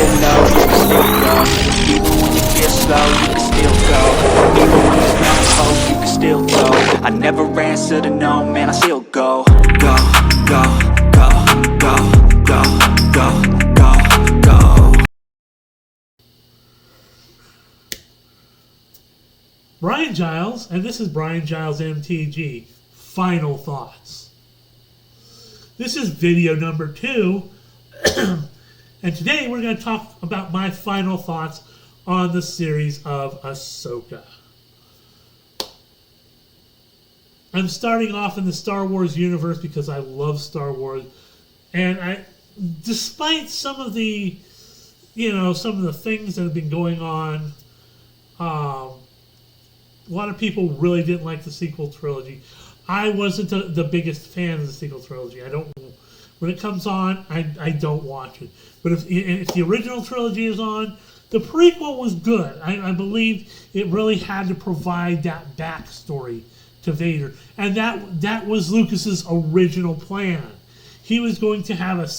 get low, you can still go. Even when it gets slow, you can still go. Even when there's no hope, you can still go. I never answer to no, man, I still go. Go, go, go, go, go, go, go, go. Brian Giles, and this is BrianGilesMTG. Final thoughts. This is video number 2, and today we're going to talk about my final thoughts on the series of Ahsoka. I'm starting off in the Star Wars universe because I love Star Wars, and despite some of the, some of the things that have been going on, a lot of people really didn't like the sequel trilogy. I wasn't the biggest fan of the sequel trilogy. When it comes on, I don't watch it. But if the original trilogy is on, the prequel was good. I believe it really had to provide that backstory to Vader. And that was Lucas's original plan. He was going to have it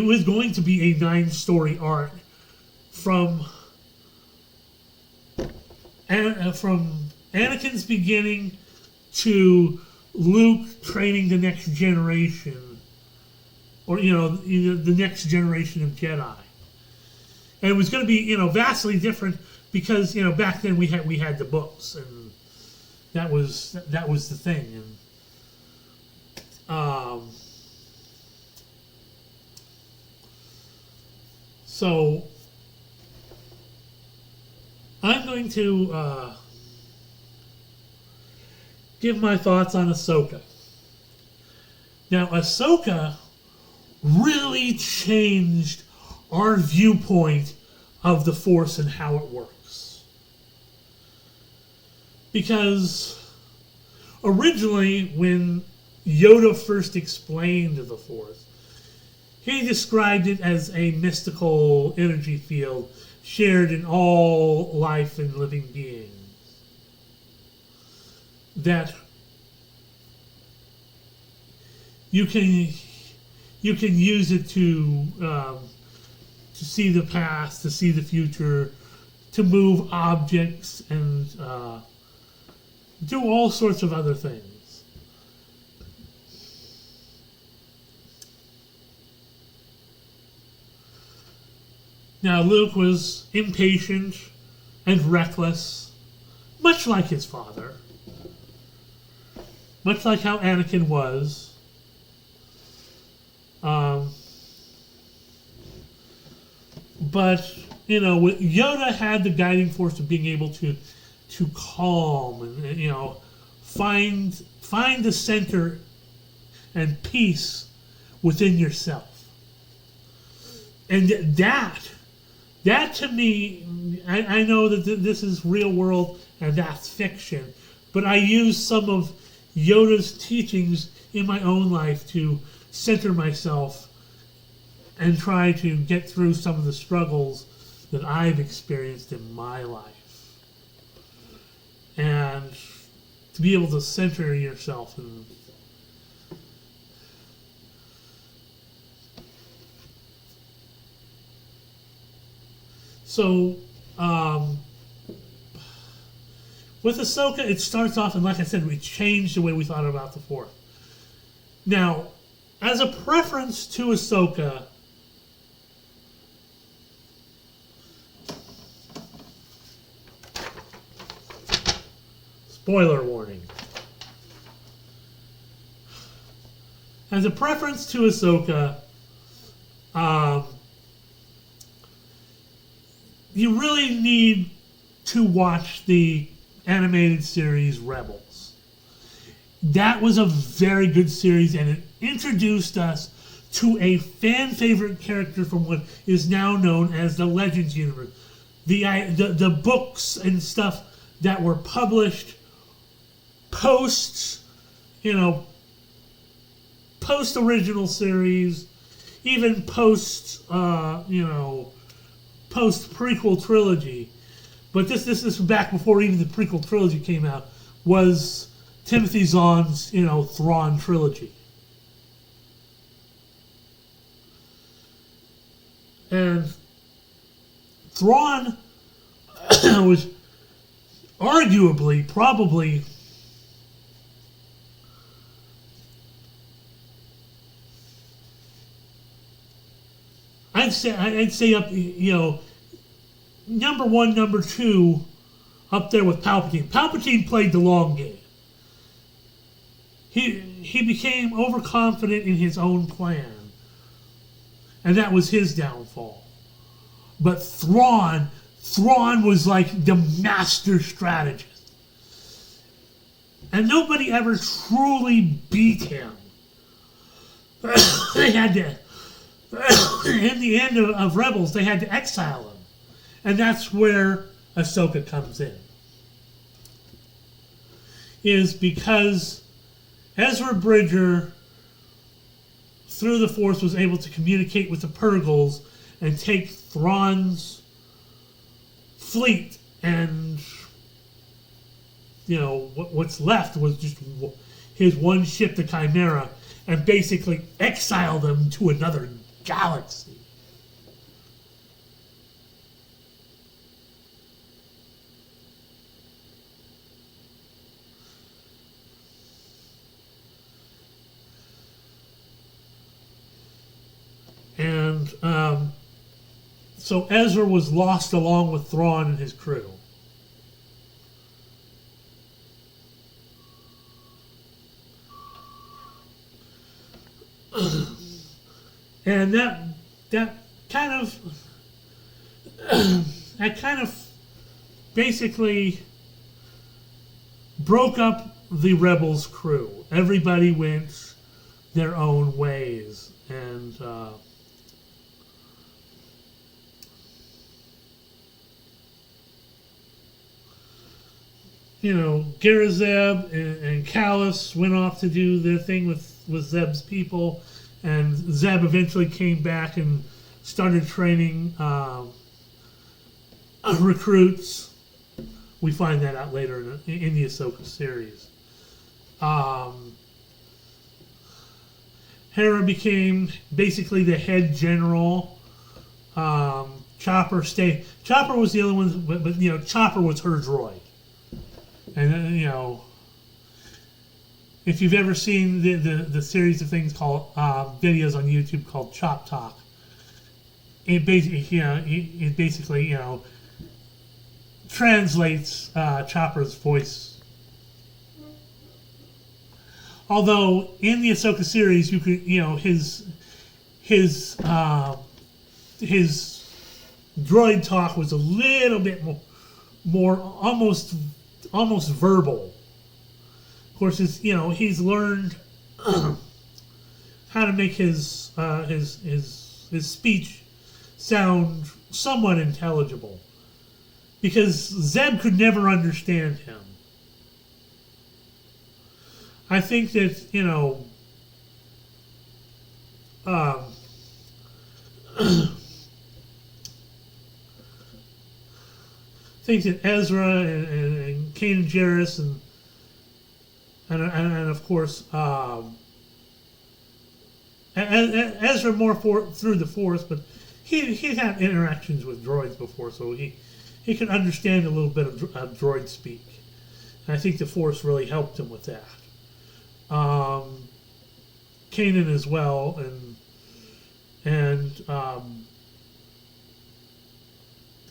was going to be a 9-story arc from Anakin's beginning to Luke training the next generation, or the next generation of Jedi. And it was going to be vastly different because back then we had the books, and that was the thing. And so I'm going to give my thoughts on Ahsoka. Now, Ahsoka really changed our viewpoint of the Force and how it works. Because originally, when Yoda first explained the Force, he described it as a mystical energy field shared in all life and living beings. That you can use it to see the past, to see the future, to move objects, and do all sorts of other things. Now, Luke was impatient and reckless, much like his father. Much like how Anakin was. But, Yoda had the guiding force of being able to calm and, find the center and peace within yourself. And that to me, I know that this is real world and that's fiction, but I use some of Yoda's teachings in my own life to center myself and try to get through some of the struggles that I've experienced in my life. And to be able to center yourself and so with Ahsoka, it starts off, and like I said, we changed the way we thought about the Force. Now, as a preference to Ahsoka, spoiler warning. As a preference to Ahsoka, you really need to watch the animated series Rebels. That was a very good series, and it introduced us to a fan favorite character from what is now known as the Legends universe. The books and stuff that were published post original series, even post prequel trilogy. But this is back before even the prequel trilogy came out, was Timothy Zahn's, Thrawn trilogy. And Thrawn was arguably, probably, I'd say up, number one, number two, up there with Palpatine. Palpatine played the long game. He became overconfident in his own plan, and that was his downfall. But Thrawn was like the master strategist, and nobody ever truly beat him. They had to, in the end of Rebels, they had to exile him, and that's where Ahsoka comes in. Is because Ezra Bridger, through the Force, was able to communicate with the Purgles and take Thrawn's fleet, and what's left was just his one ship, the Chimera, and basically exile them to another galaxy. And so Ezra was lost along with Thrawn and his crew. And that kind of basically broke up the Rebels crew. Everybody went their own ways, and Garazeb and Callus went off to do their thing with Zeb's people, and Zeb eventually came back and started training recruits. We find that out later in the Ahsoka series. Hera became basically the head general. Chopper was the other one, but Chopper was her droid. And if you've ever seen the series of things called videos on YouTube called Chop Talk, it basically translates Chopper's voice. Although in the Ahsoka series, you could his droid talk was a little bit more almost verbal. Of course, he's learned how to make his speech sound somewhat intelligible, because Zeb could never understand him. I think that things that Ezra and Kanan Jarrus and of course Ezra more through the Force, but he had interactions with droids before, so he could understand a little bit of droid speak. And I think the Force really helped him with that. Kanan as well, and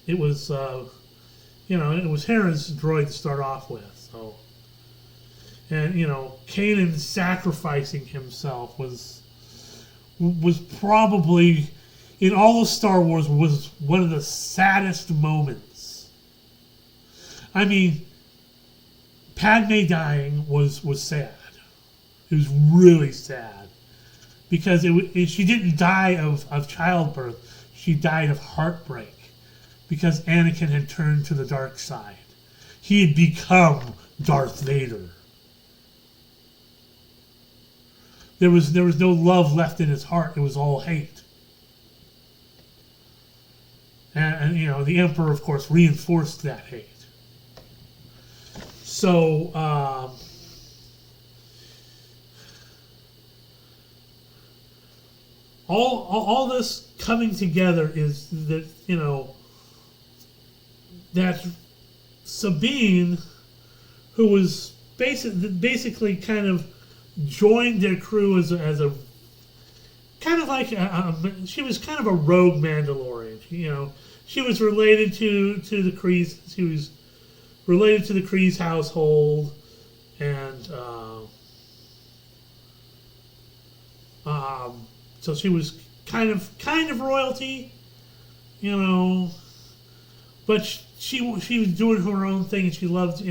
it was it was Hera's droid to start off with, so. And Kanan sacrificing himself was probably, in all of Star Wars, was one of the saddest moments. I mean, Padme dying was sad. It was really sad, because she didn't die of childbirth. She died of heartbreak, because Anakin had turned to the dark side. He had become Darth Vader. There was no love left in his heart. It was all hate. And the Emperor, of course, reinforced that hate. So, all this coming together is that, that Sabine, who was basically kind of joined their crew as a kind of like she was kind of a rogue Mandalorian. She was related to the Kreese. She was related to the Kreese household, and so she was kind of royalty, but she was doing her own thing, and she loved,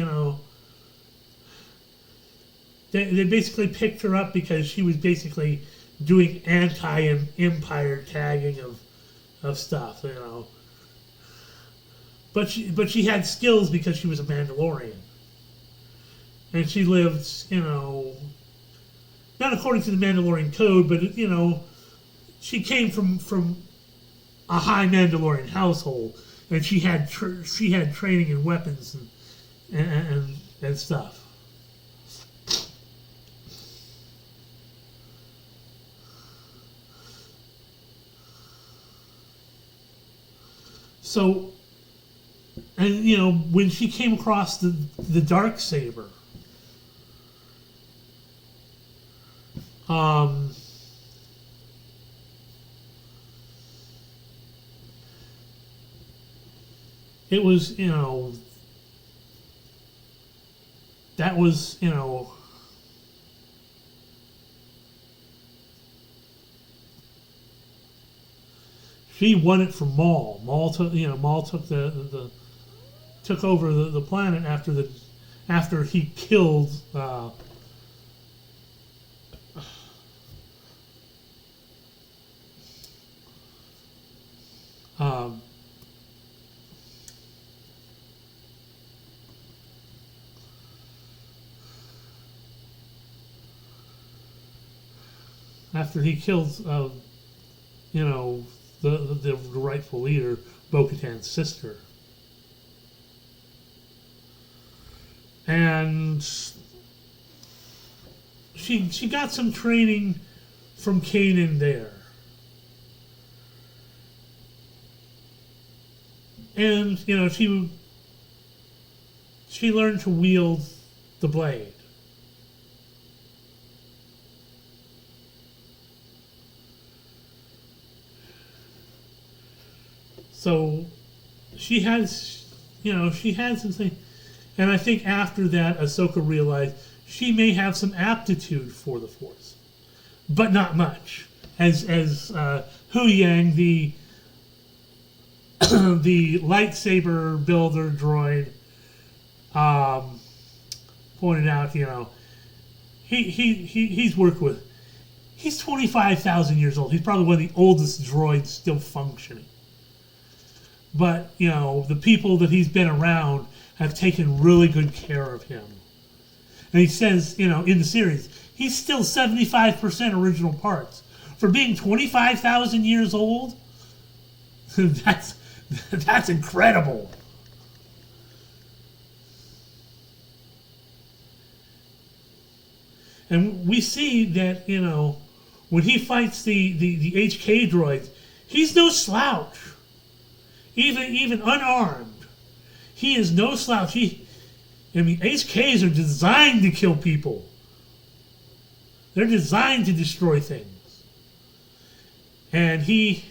They basically picked her up because she was basically doing anti-empire tagging of stuff, But she had skills because she was a Mandalorian, and she lived, not according to the Mandalorian code, but she came from a high Mandalorian household, and she had training in weapons and stuff. So, and when she came across the Darksaber, it was, that was, she won it from Maul. Maul took took over the planet after he killed the rightful leader, Bo-Katan's sister. And she got some training from Kanan there. And, she learned to wield the blade. So she has some things. And I think after that, Ahsoka realized she may have some aptitude for the Force, but not much. As Huyang, the the lightsaber builder droid, pointed out, he's worked with. He's 25,000 years old. He's probably one of the oldest droids still functioning. But the people that he's been around have taken really good care of him. And he says, in the series, he's still 75% original parts. For being 25,000 years old, that's incredible. And we see that, when he fights the HK droids, he's no slouch. Even unarmed. He is no slouch. HKs are designed to kill people. They're designed to destroy things. And he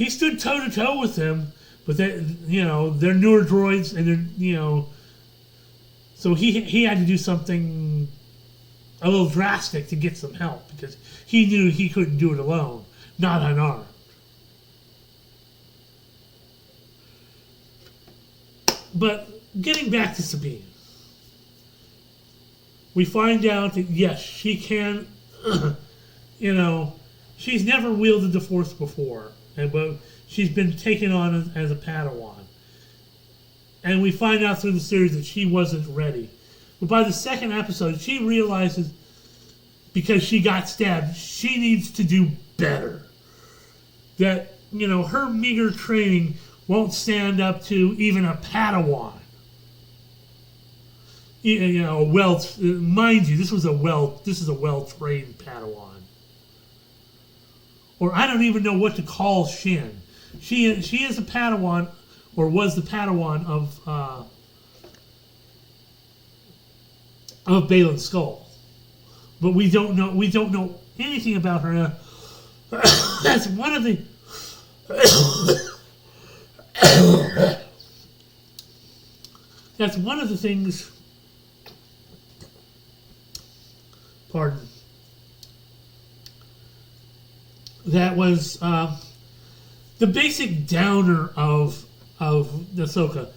stood toe to toe with them, but they're newer droids, and they're so he had to do something a little drastic to get some help, because he knew he couldn't do it alone, not unarmed. But getting back to Sabine, we find out that yes, she can, she's never wielded the Force before, but she's been taken on as a Padawan. And we find out through the series that she wasn't ready. But by the second episode, she realizes, because she got stabbed, she needs to do better. That, her meager training won't stand up to even a Padawan. Mind you, this is a well-trained Padawan. or I don't even know what to call Shin. She is a Padawan, or was the Padawan of Baylan Skoll, but we don't know anything about her. That's one of the that's one of the things. Pardon. That was the basic downer of Ahsoka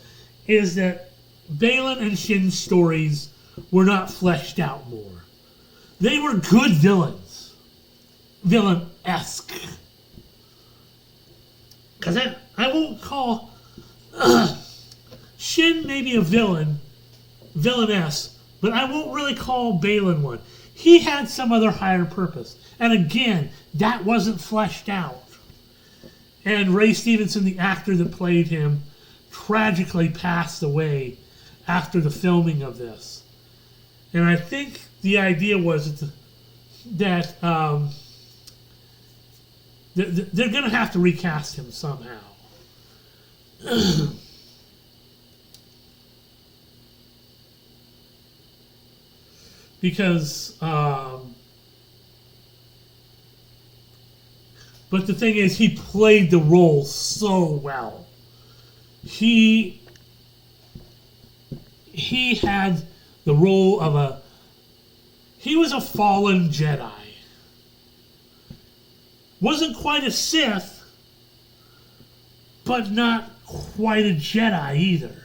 is that Baylan and Shin's stories were not fleshed out more. They were good villains. Villain-esque. Because I won't call Shin maybe a villainess, but I won't really call Baylan one. He had some other higher purpose. And again, that wasn't fleshed out. And Ray Stevenson, the actor that played him, tragically passed away after the filming of this. And I think the idea was that they're going to have to recast him somehow. Because, but the thing is, he played the role so well. He had the role of he was a fallen Jedi. Wasn't quite a Sith, but not quite a Jedi either.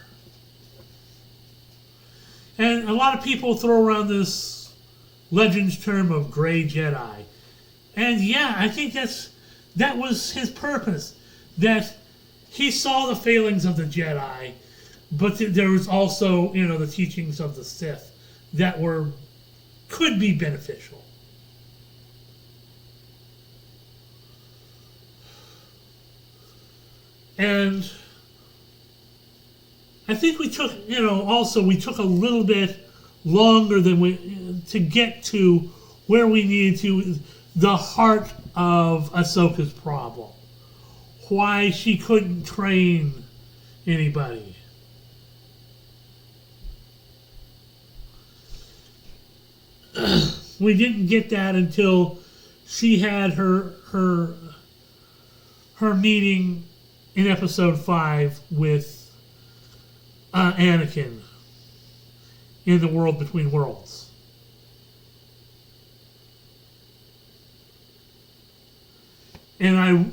And a lot of people throw around this Legends term of gray Jedi. And yeah, I think that was his purpose. That he saw the failings of the Jedi, but there was also, the teachings of the Sith that could be beneficial. And I think we took a little bit longer than to get to where we needed to, the heart of Ahsoka's problem. Why she couldn't train anybody. We didn't get that until she had her meeting in episode 5 with Anakin in the World Between Worlds. And I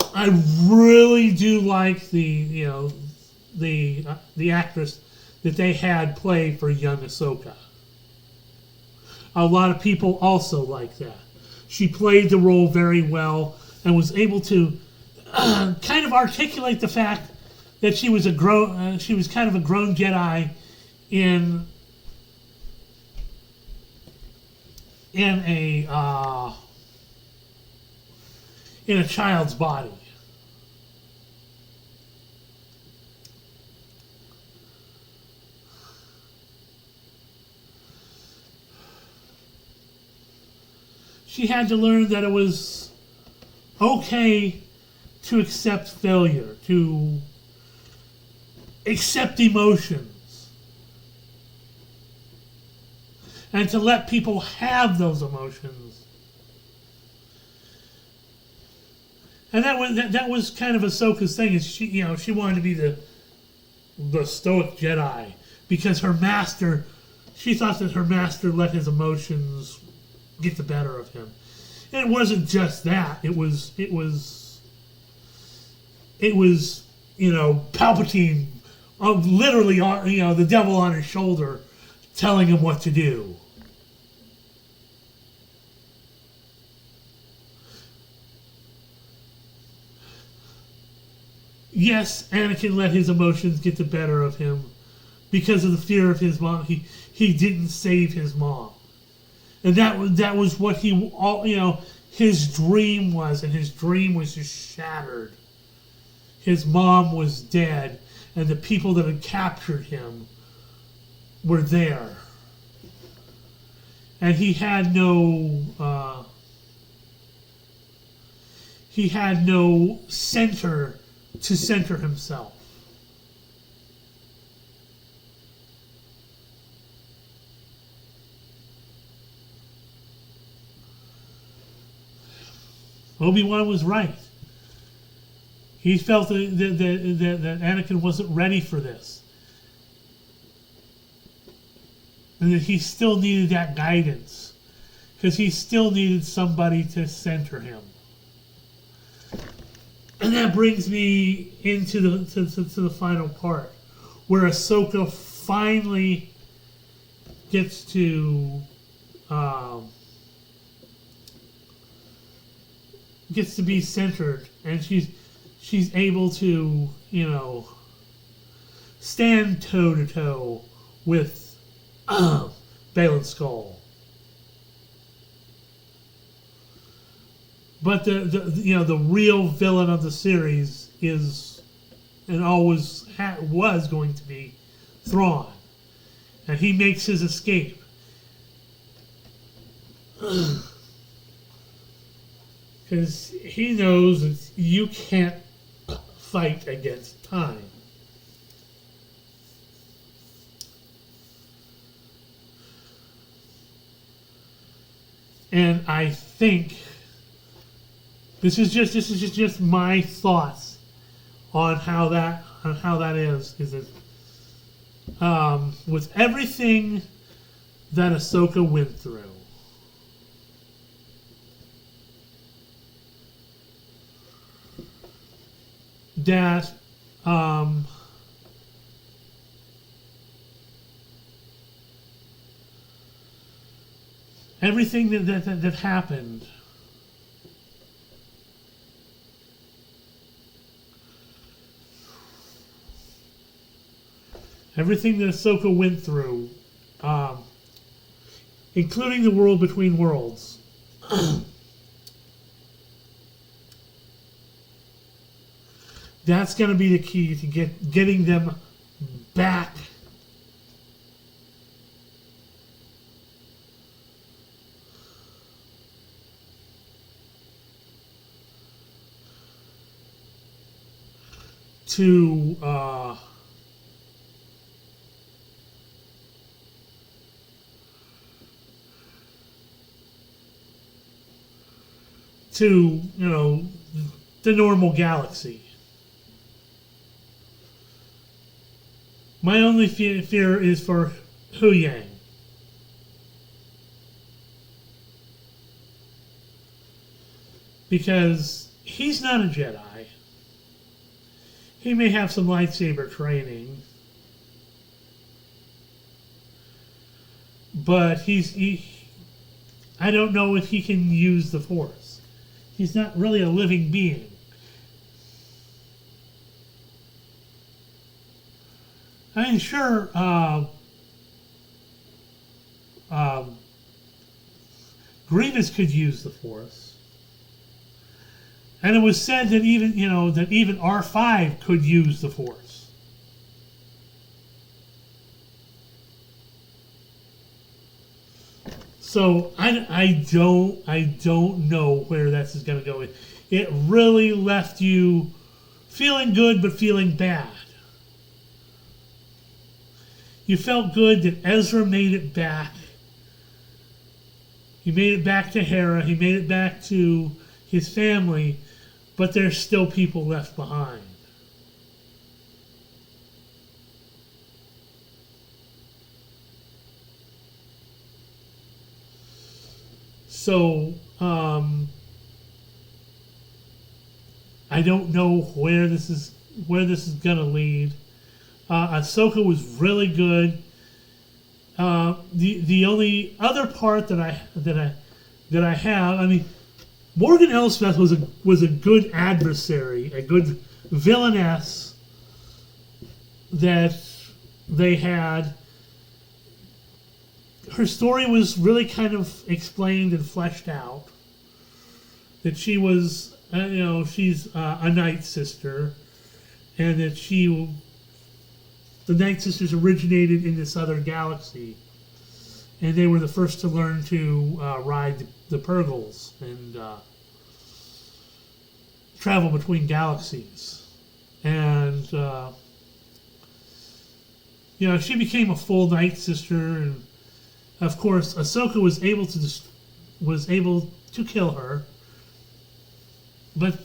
really do like the actress that they had play for young Ahsoka. A lot of people also like that. She played the role very well and was able to kind of articulate the fact that she was kind of a grown Jedi in a child's body. She had to learn that it was okay to accept failure, to accept emotions, and to let people have those emotions. And that was kind of Ahsoka's thing. Is she wanted to be the stoic Jedi because her master. She thought that her master let his emotions get the better of him, and it wasn't just that. It was Palpatine, literally the devil on his shoulder, telling him what to do. Yes, Anakin let his emotions get the better of him because of the fear of his mom. He didn't save his mom. And that was what his dream was, and his dream was just shattered. His mom was dead, and the people that had captured him were there. And he had no he had no center to center himself. Obi-Wan was right. He felt that Anakin wasn't ready for this. And that he still needed that guidance. Because he still needed somebody to center him. And that brings me into the final part. Where Ahsoka finally gets to be centered, and she's able to, stand toe to toe with Baylan Skoll. But the real villain of the series is, and always was going to be, Thrawn, and he makes his escape. Because he knows that you can't fight against time. And I think this is just my thoughts on how that is that with everything that Ahsoka went through, that everything that happened everything that Ahsoka went through, including the world between worlds, that's going to be the key to getting them back to the normal galaxy. My only fear is for Hu Yang. Because he's not a Jedi. He may have some lightsaber training. But I don't know if he can use the Force. He's not really a living being. I mean, sure, Grievous could use the Force. And it was said that even R5 could use the Force. So I don't know where this is going to go. It really left you feeling good but feeling bad. You felt good that Ezra made it back. He made it back to Hera. He made it back to his family, but there's still people left behind. So, I don't know where this is gonna lead. Ahsoka was really good. The only other part that I have, I mean, Morgan Elsbeth was a good adversary, a good villainess that they had. Her story was really kind of explained and fleshed out. That she was, she's a Night Sister, and that the Night Sisters originated in this other galaxy, and they were the first to learn to ride the Purgles, and travel between galaxies. And, she became a full Night Sister, and of course, Ahsoka was able to kill her, but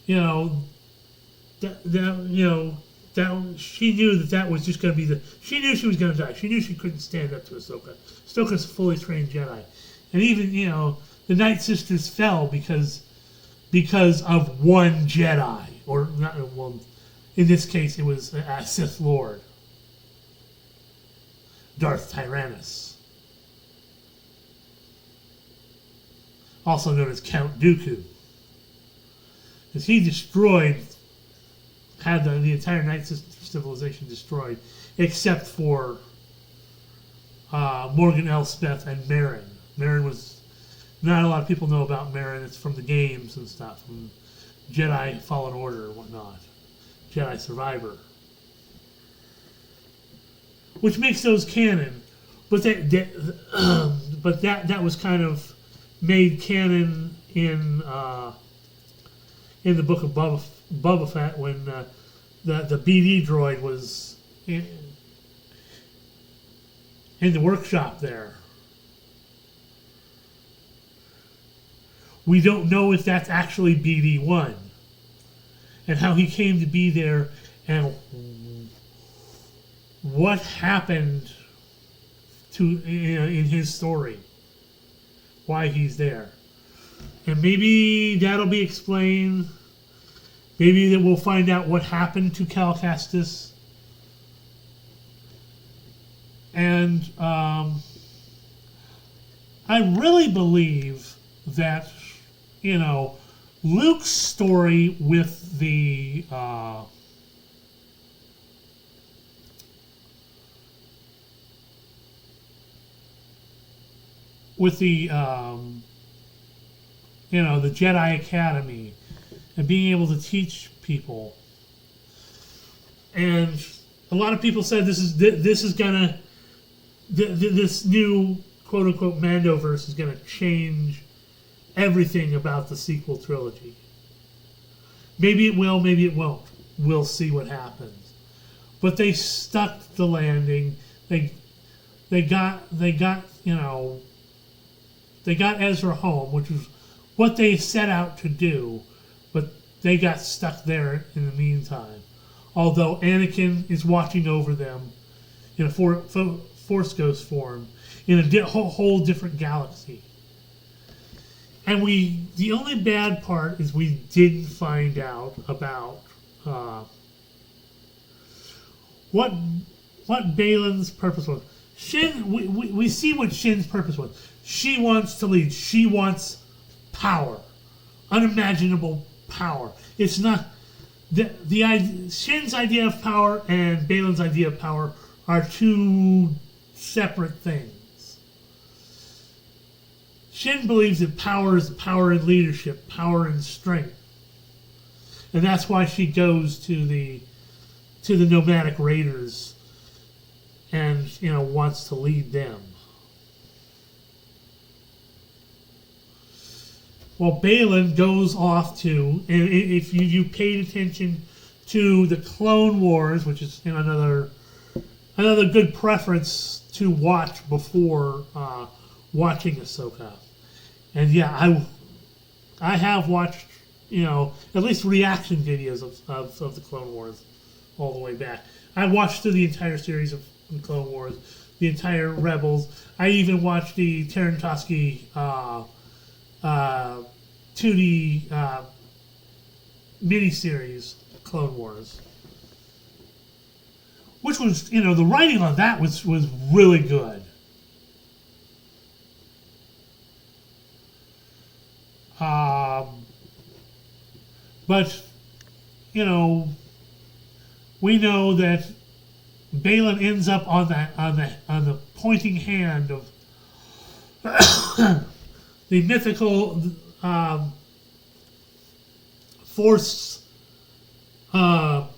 that she knew that was just going to be she knew she was going to die. She knew she couldn't stand up to Ahsoka. Ahsoka's a fully trained Jedi, and even the Night Sisters fell because of one Jedi, or not. Well, in this case, it was a Sith Lord, Darth Tyrannus, also known as Count Dooku, because he had the entire Night Sister civilization destroyed, except for Morgan Elsbeth and Merrin. Merrin was, not a lot of people know about Merrin. It's from the games and stuff, from Jedi Fallen Order and whatnot, Jedi Survivor, which makes those canon. But that was kind of made canon in the book of Boba Fett, when the BD droid was in the workshop there. We don't know if that's actually BD-1 and how he came to be there and what happened in his story, why he's there. And maybe that'll be explained. Maybe that we'll find out what happened to Cal Kestis. And I really believe that, Luke's story with the the Jedi Academy and being able to teach people. And a lot of people said this new quote unquote Mandoverse is gonna change everything about the sequel trilogy. Maybe it will, maybe it won't. We'll see what happens. But they stuck the landing. They got Ezra home, which was what they set out to do, but they got stuck there in the meantime. Although Anakin is watching over them in a Force Ghost form in a whole different galaxy. And the only bad part is we didn't find out about what Baylan's purpose was. Shin, we see what Shin's purpose was. She wants to lead. She wants power, unimaginable power. It's not Shin's idea of power and Baylan's idea of power are two separate things. Shin believes that power is power in leadership, power and strength, and that's why she goes to the nomadic raiders and wants to lead them. Well, Baylan goes off to, and if you paid attention to the Clone Wars, which is another good preference to watch before watching Ahsoka. And yeah, I have watched at least reaction videos of the Clone Wars all the way back. I watched through the entire series of the Clone Wars, the entire Rebels. I even watched the Tarantosky 2D miniseries, Clone Wars, which was, the writing on that was really good. But we know that Baylan ends up on the pointing hand of the mythical Force God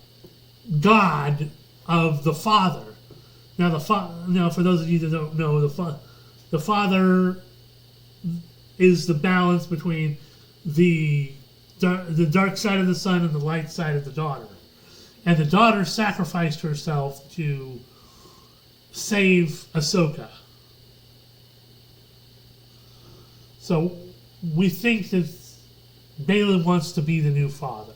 of the Father. Now, for those of you that don't know, the Father is the balance between the the dark side of the son and the light side of the daughter. And the daughter sacrificed herself to save Ahsoka. So we think that Baylan wants to be the new father.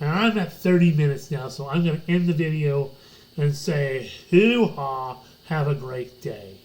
And I'm at 30 minutes now, so I'm going to end the video and say, hoo-ha, have a great day.